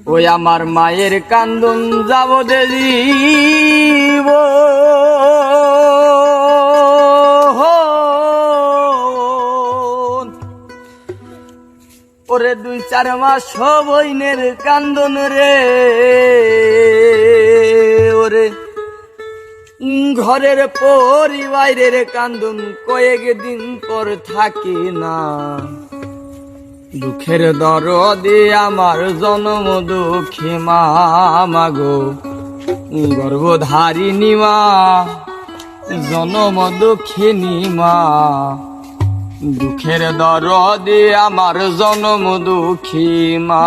ওই আমার মায়ের কান্দন যাব দেব ওরে 2-4 মাস বইনের কান্দন রে ওরে ঘরের পরিবারের কান্দন কয়েকদিন পর থাকে না দুঃখের দরদে আমার জনম দুঃখে মা মাগো গর্ভধারিণী মা জনম দুঃখিনী মা দুঃখের দরদে আমার জনম দুঃখী মা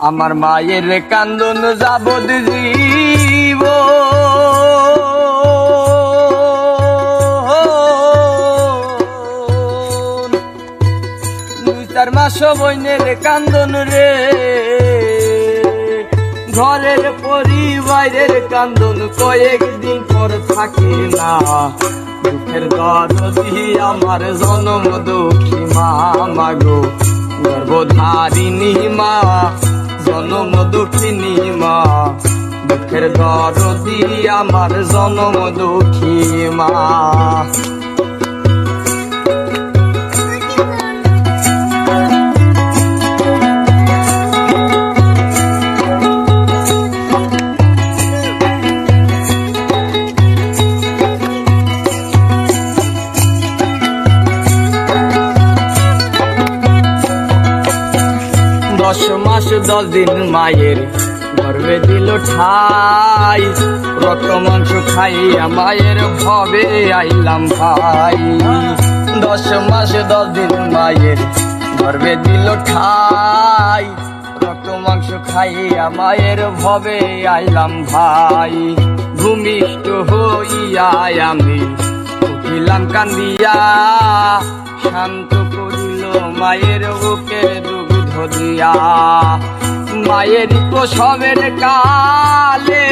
আমার মায়ের কান্দন যাবদ জীব 2-4 মাস বইনের কান্দন রে ঘরের পরিবারের কান্দন কয়েকদিন পর থাকে না দুঃখের দরদি আমার জনম দুঃখী মা মাগো গর্ভধারিণী মা জনম দুঃখিনী মা দুঃখের দরদি আমার জনম দুঃখী মা দশ মাস 10 দিন মায়ের গর্ভে দিল ঠাই রক্ত মাংস খাইয়া মায়ের ভবে আইলাম ভাই 10 মাস 10 দিন মায়ের গর্ভে দিল ঠাই রক্ত মাংস খাইয়া মায়ের ভবে আইলাম ভাই ভূমিষ্ঠ হইয়া আমি উঠিলাম কান্দিয়া শান্ত করিল মায়ের বুকের দুগ্ধ দিয়া মায়ের প্রসবের কালে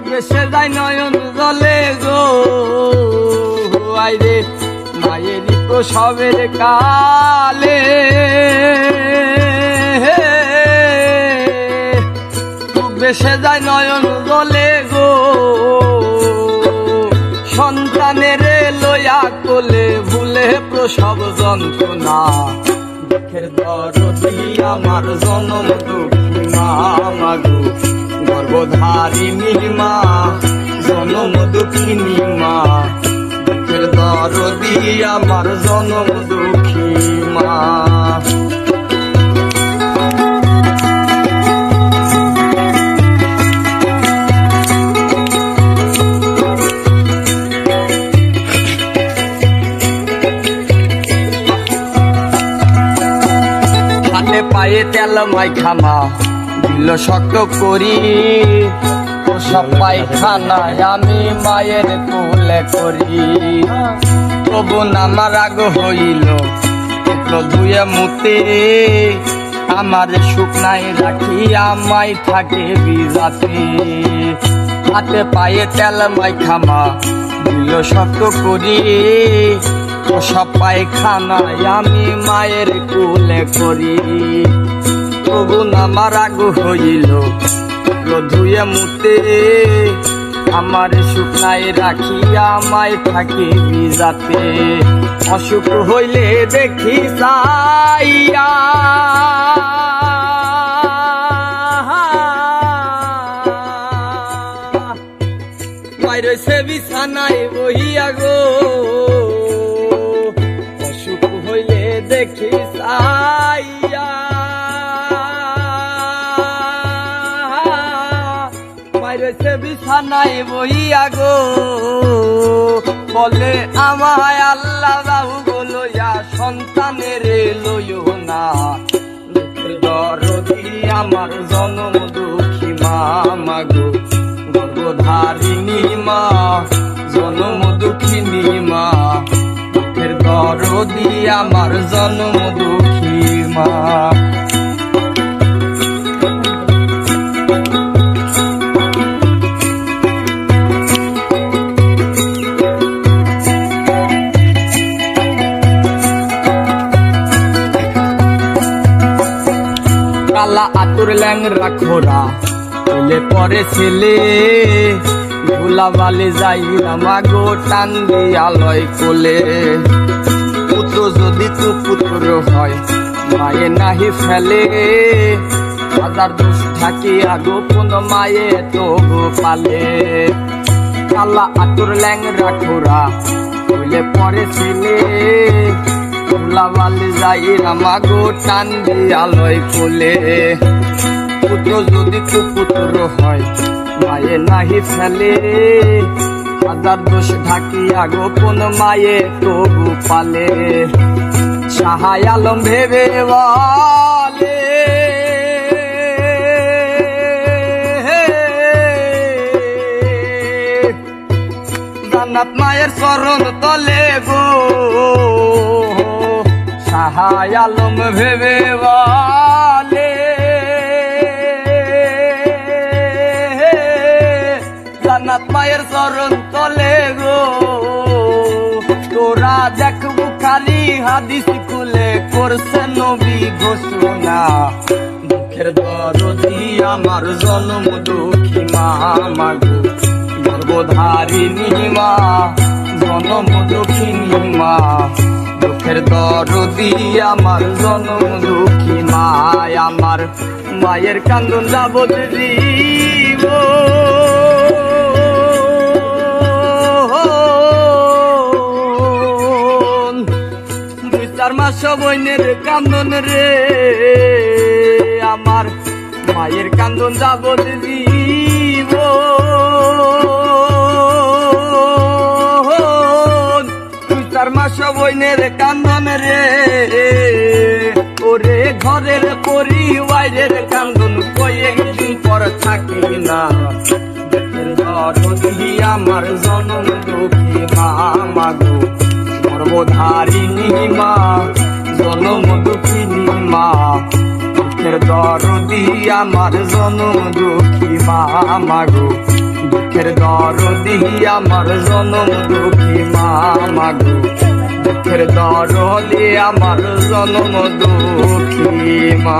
বেশে যায় নয়ন জলে গো আইরে মায়ের প্রসবের কালে বেশে যায় নয়ন জলে গো সন্তানের লইয়া কোলে ভুলে প্রসব যন্ত্রণা দুঃখের দরদি আমার জনম দুঃখী মা মাগো গর্ভধারিণী মা জনম দুঃখিনী মা দুঃখের দরদি আমার জনম দুঃখী মা পায়ে তেল মাইখা মা দিল শক্ত করি সব পায়খানায় আমি মায়ের কোলে করি তবু নামার আগ হইল ধুয়ে মুতে আমার শুকনায় রাখি আমায় থাকে বিজাতে হাতে পায়ে তেল মাইখা মা দিল শক্ত করি সব পায়খানায় আমি মায়ের কোলে করি তবু নামার আগ হইল ধুয়ে মুতে আমার শুকনায় রাখিয়া আমায় থাকে বিজাতে অসুখ হইলে দেখি চাইয়া মায়ের সে বিছানায় বহিয়া গো দেখি সাইয়া মাইরেছে বিছানায় বইয়া গো বলে আমায় আল্লাহ বাবু বলইয়া সন্তানের লইও না দুঃখের দরদি আমার জনম দুঃখী মা মাগো গর্ভধারিণী মা জনম দুঃখিনী মা দরদি আমার জনম দুঃখী মা কালা আতুর ল্যাংরা খোরা হইলে পরে ছেলে ধুলাবালি যাই মাগো টান দিয়া লয় কোলে পুত্র যদি তু পুত্র হয় মায়ে নাহি ফেলে হাজার দোষ থাকিয়া গোপন মায়ে তবু পালে কালা আতুর ল্যাংরা খোরা হইলে পরে ছেলে ধুলাবালি যাই মাগো টান দিয়া লয় কোলে পুত্র যদি তু পুত্র হয় মায়ে নাহি ফেলে হাজার দোষ ঢাকিয়া গোপন মায়ে তবু পালে শাহাই আলম ভেবে বলে জান্নাত মায়ের চরণ তলে গো শাহাই আলম ভেবে বলে জান্নাত মায়ের চরণ তলে গো তোরা দেখবো খালি হাদিস খুলে করছে নবী ঘোষণা দুঃখের দরদি আমার জন্ম দুঃখী মা মাগো গর্ভধারিণী মা জন্ম দুঃখিনী মা দুঃখের দরদি আমার জন্ম দুঃখী মা আমার মায়ের কান্দন যাবত জীব চার মাস বইনের কান্দন রে আমার মায়ের কান্দন যাবত জীব চার মাস বইনের কান্দন রে ওরে ঘরের পরি বাইরের কান্দন কয়েকদিন পর থাকি না আমার জনম দুঃখী মা মাগো গর্ভধারিণী মা জনম দুঃখিনী মা দুঃখের দরদি আমার জনম দুঃখী মা মাগো দুঃখের দরদি আমার জনম দুঃখী মা মাগো দুঃখের দরদি আমার জনম দুঃখী মা।